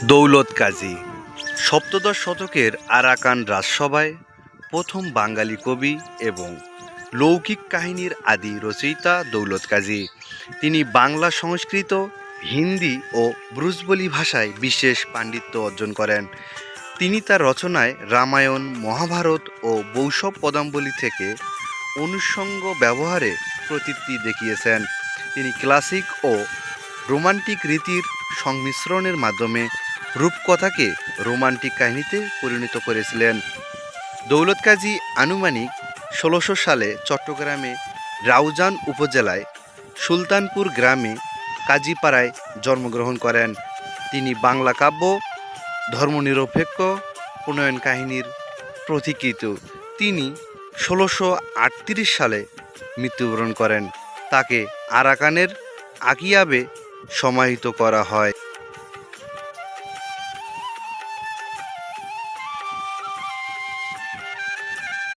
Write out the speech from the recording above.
দৌলত কাজী সপ্তদশ শতকের আরাকান রাজসভায় প্রথম বাঙালি কবি এবং লৌকিক কাহিনীর আদি রচয়িতা দৌলত কাজী। তিনি বাংলা, সংস্কৃত, হিন্দি ও ব্রজবুলি ভাষায় বিশেষ পাণ্ডিত্য অর্জন করেন। তিনি তার রচনায় রামায়ণ, মহাভারত ও বৈষ্ণব পদাবলী থেকে অনুষঙ্গ ব্যবহারে কৃতিত্ব দেখিয়েছেন। তিনি ক্লাসিক ও রোমান্টিক রীতির সংমিশ্রণের মাধ্যমে রূপকথাকে রোমান্টিক কাহিনীতে পরিণত করেছিলেন। দৌলত কাজী আনুমানিক ১৬০০ সালে চট্টগ্রামে রাউজান উপজেলায় সুলতানপুর গ্রামে কাজীপাড়ায় জন্মগ্রহণ করেন। তিনি বাংলা কাব্য, ধর্মনিরপেক্ষ প্রণয়ন কাহিনীর পথিকৃৎ। তিনি ১৬৩৮ সালে মৃত্যুবরণ করেন। তাকে আরাকানের আকিয়াবে সমাহিত করা হয়।